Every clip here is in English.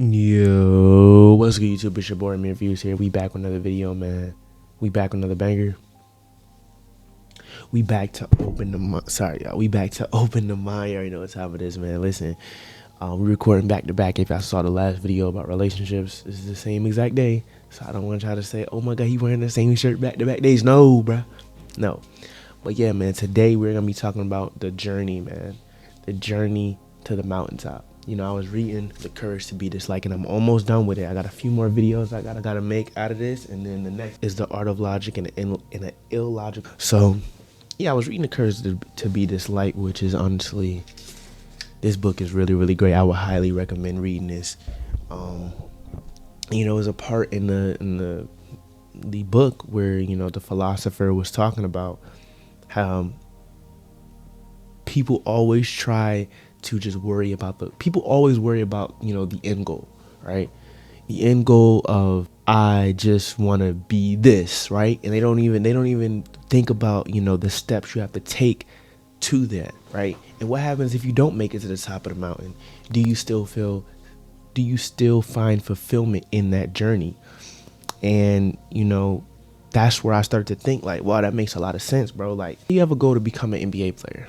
Yo, what's good, YouTube? It's your boy Amir Views here. We back with another video, man. We back with another banger. We back to open the mind. Sorry, y'all. We back to open the mind. You already know what time it is, man. Listen, we're recording back to back. If y'all saw the last video about relationships, this is the same exact day. So I don't want y'all to say, oh my God, he wearing the same shirt back to back days. No, bruh. No. But yeah, man, today we're going to be talking about the journey, man. The journey to the mountaintop. You know, I was reading The Courage to Be Disliked, and I'm almost done with it. I got a few more videos I gotta make out of this, and then the next is The Art of Logic and an Illogical. So, yeah, I was reading The Courage to Be Disliked, which is honestly, this book is really, really great. I would highly recommend reading this. You know, there's a part in the book where, you know, the philosopher was talking about how people always try to just worry about you know, the end goal, right? The end goal of, I just want to be this, right? And they don't even think about, you know, the steps you have to take to that, right? And what happens if you don't make it to the top of the mountain? Do you still find fulfillment in that journey? And, you know, that's where I started to think, like, wow, that makes a lot of sense, bro. Like, you ever go to become an NBA player?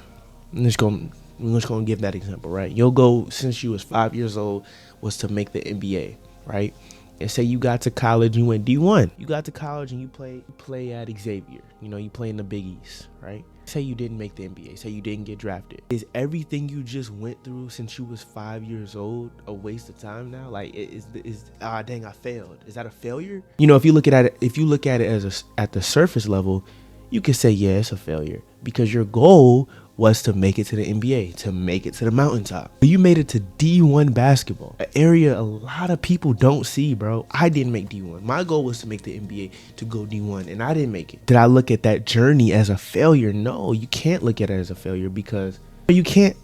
I'm just gonna give that example, right? Your goal since you was 5 years old was to make the NBA, right? And say you got to college, you went D1. You got to college and you play at Xavier. You know, you play in the Big East, right? Say you didn't make the NBA. Say you didn't get drafted. Is everything you just went through since you was 5 years old a waste of time now? Like, dang, I failed. Is that a failure? You know, if you look at it as at the surface level, you could say, yeah, it's a failure, because your goal was to make it to the NBA, to make it to the mountaintop. But you made it to D1 basketball, an area a lot of people don't see, bro. I didn't make D1. My goal was to make the NBA, to go D1, and I didn't make it. Did I look at that journey as a failure? No, you can't look at it as a failure, because you can't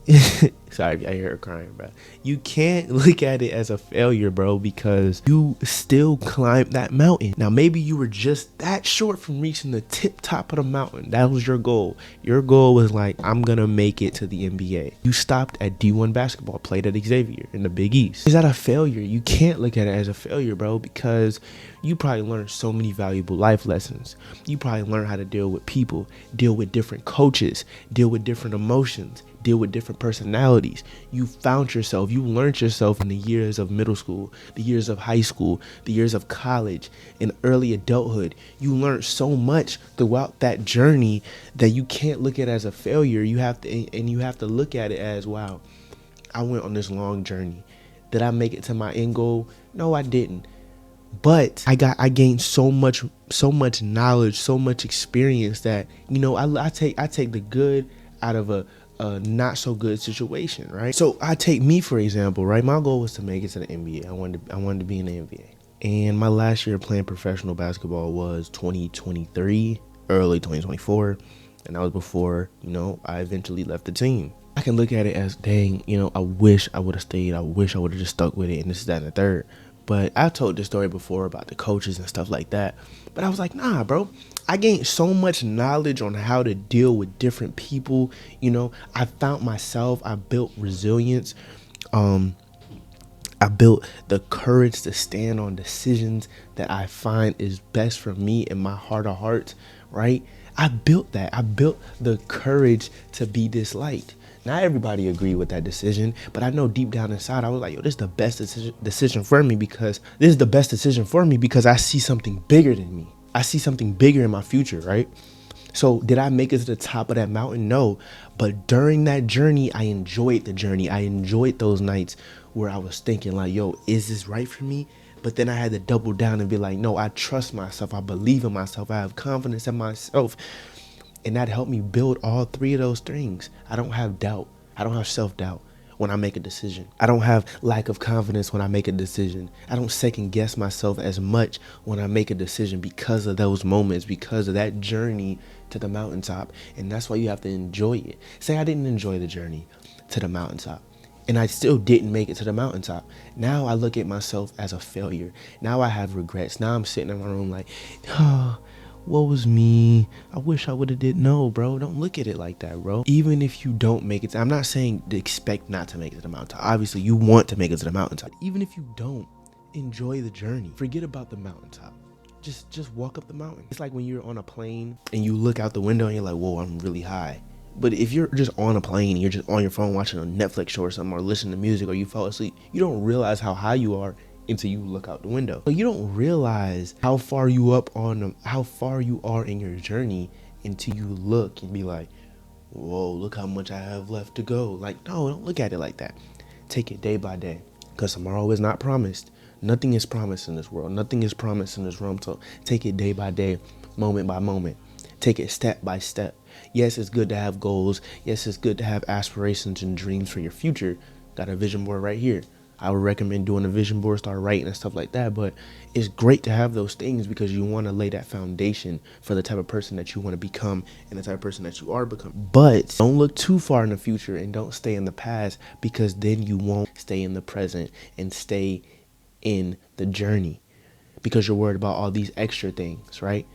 sorry, I hear her crying, bro. You can't look at it as a failure, bro, because you still climbed that mountain. Now, maybe you were just that short from reaching the tip top of the mountain. That was your goal. Your goal was like, I'm gonna make it to the NBA. You stopped at D1 basketball, played at Xavier in the Big East. Is that a failure? You can't look at it as a failure, bro, because you probably learned so many valuable life lessons. You probably learned how to deal with people, deal with different coaches, deal with different emotions, deal with different personalities. You found yourself, you learned yourself in the years of middle school, the years of high school, the years of college, and early adulthood. You learned so much throughout that journey that you can't look at it as a failure. You have to look at it as, wow, I went on this long journey. Did I make it to my end goal? No, I didn't. But I gained so much knowledge, so much experience that, you know, I take the good out of a not so good situation, right? So I take me for example, right? My goal was to make it to the NBA. I wanted to be in the NBA. And my last year playing professional basketball was 2023, early 2024, and that was before, you know, I eventually left the team. I can look at it as, dang, you know, I wish I would have stayed. I wish I would have just stuck with it, and this, that, and the third. But I've told this story before about the coaches and stuff like that. But I was like, nah, bro. I gained so much knowledge on how to deal with different people. You know, I found myself. I built resilience. I built the courage to stand on decisions that I find is best for me in my heart of hearts, right? I built that. I built the courage to be disliked. Not everybody agreed with that decision, but I know deep down inside, I was like, yo, this is the best decision for me, because I see something bigger than me. I see something bigger in my future, right? So did I make it to the top of that mountain? No. But during that journey, I enjoyed the journey. I enjoyed those nights where I was thinking like, yo, is this right for me? But then I had to double down and be like, no, I trust myself. I believe in myself. I have confidence in myself. And that helped me build all three of those things. I don't have doubt. I don't have self-doubt when I make a decision. I don't have lack of confidence when I make a decision. I don't second guess myself as much when I make a decision, because of those moments, because of that journey to the mountaintop. And that's why you have to enjoy it. Say I didn't enjoy the journey to the mountaintop, and I still didn't make it to the mountaintop. Now I look at myself as a failure. Now I have regrets. Now I'm sitting in my room like, oh, woe is me, I wish I would have did. No, bro, don't look at it like that, bro. Even if you don't make it, I'm not saying to expect not to make it to the mountaintop. Obviously, you want to make it to the mountaintop. Even if you don't, enjoy the journey. Forget about the mountaintop. Just walk up the mountain. It's like when you're on a plane and you look out the window and you're like, whoa, I'm really high. But if you're just on a plane and you're just on your phone watching a Netflix show or something, or listening to music, or you fall asleep, you don't realize how high you are until you look out the window. So you don't realize how far you are in your journey until you look and be like, whoa, look how much I have left to go. Like, no, don't look at it like that. Take it day by day, because tomorrow is not promised. Nothing is promised in this world. Nothing is promised in this realm. So take it day by day, moment by moment. Take it step by step. Yes, it's good to have goals. Yes, it's good to have aspirations and dreams for your future. Got a vision board right here. I would recommend doing a vision board, start writing and stuff like that. But it's great to have those things because you want to lay that foundation for the type of person that you want to become and the type of person that you are becoming. But don't look too far in the future and don't stay in the past, because then you won't stay in the present and stay in the journey because you're worried about all these extra things, right?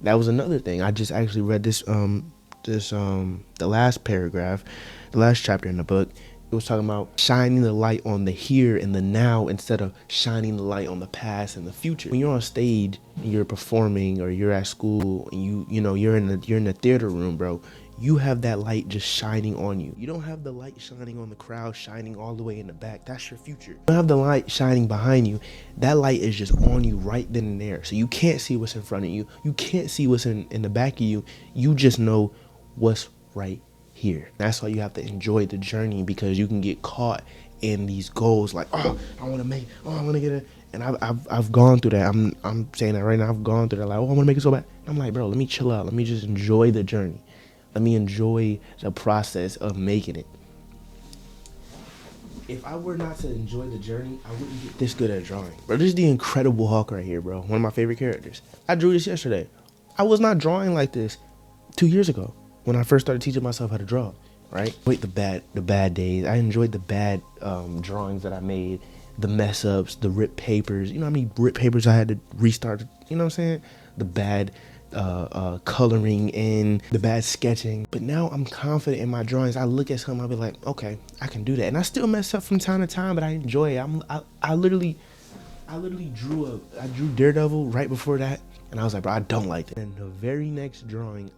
That was another thing. I just actually read the last paragraph, the last chapter in the book. It was talking about shining the light on the here and the now instead of shining the light on the past and the future. When you're on stage and you're performing, or you're at school and you're in the theater room, bro, you have that light just shining on you. You don't have the light shining on the crowd, shining all the way in the back. That's your future. You don't have the light shining behind you. That light is just on you right then and there. So you can't see what's in front of you. You can't see what's in the back of you. You just know what's right here. That's why you have to enjoy the journey, because you can get caught in these goals like, oh, I want to make it. Oh, I want to get it. And I've gone through that. I'm saying that right now. I've gone through that. Like, oh, I want to make it so bad. I'm like, bro, let me chill out. Let me just enjoy the journey. Let me enjoy the process of making it. If I were not to enjoy the journey, I wouldn't get this good at drawing. Bro, this is the Incredible Hulk right here, bro. One of my favorite characters. I drew this yesterday. I was not drawing like this 2 years ago when I first started teaching myself how to draw, right? Wait, the bad days. I enjoyed the bad drawings that I made, the mess ups, the ripped papers. You know how many ripped papers I had to restart? You know what I'm saying? The bad coloring in, the bad sketching. But now I'm confident in my drawings. I look at something, I'll be like, okay, I can do that. And I still mess up from time to time, but I enjoy it. I literally drew Daredevil right before that, and I was like, bro, I don't like it. And the very next drawing,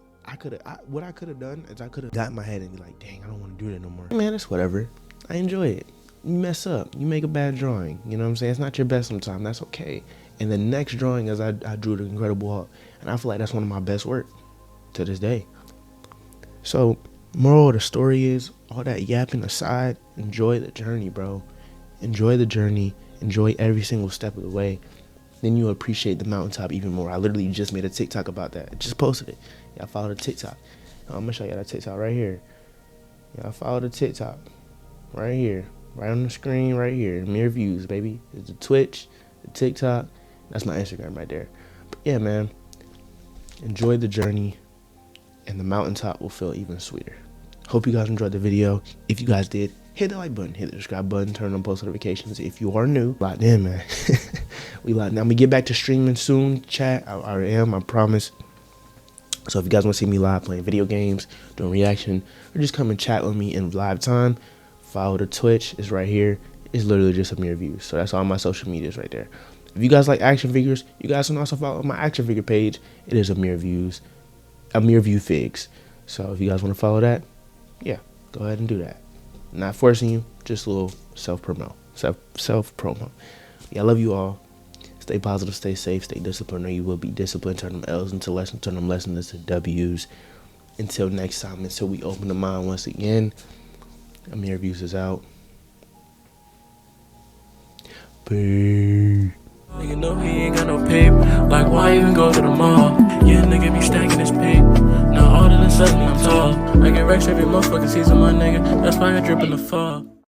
what I could have done is I could have got in my head and be like, dang, I don't want to do that no more. Man, it's whatever. I enjoy it. You mess up, you make a bad drawing. You know what I'm saying? It's not your best sometimes. That's okay. And the next drawing is I drew the Incredible Hulk, and I feel like that's one of my best work to this day. So, moral of the story is, all that yapping aside, enjoy the journey, bro. Enjoy the journey. Enjoy every single step of the way. Then you'll appreciate the mountaintop even more. I literally just made a TikTok about that. I just posted it. Y'all follow the TikTok. I'm gonna show y'all that TikTok right here. Y'all follow the TikTok right here, right on the screen, right here. Mere views, baby. It's the Twitch, the TikTok. That's my Instagram right there. But yeah, man, enjoy the journey, and the mountaintop will feel even sweeter. Hope you guys enjoyed the video. If you guys did, hit the like button, hit the subscribe button, turn on post notifications. If you are new, locked in, man. We locked in. I'm gonna get back to streaming soon, chat. I am, I promise. So if you guys want to see me live playing video games, doing reaction, or just come and chat with me in live time, follow the Twitch. It's right here. It's literally just a mere views. So that's all my social medias right there. If you guys like action figures, you guys can also follow my action figure page. It is a mere view figs. So if you guys want to follow that, yeah, go ahead and do that. Not forcing you, just a little self promo. Yeah, I love you all. Stay positive, stay safe, stay disciplined, or you will be disciplined. Turn them L's into lessons, turn them lessons into W's. Until next time, until we open the mind once again. Amir Views is out. Peace. Nigga know he ain't got no paper. Like, why even go to the mall? Yeah, nigga be stacking his paper. Now all of a sudden I'm tall. I get racks every motherfucking season, my nigga. That's why I drip in the fall.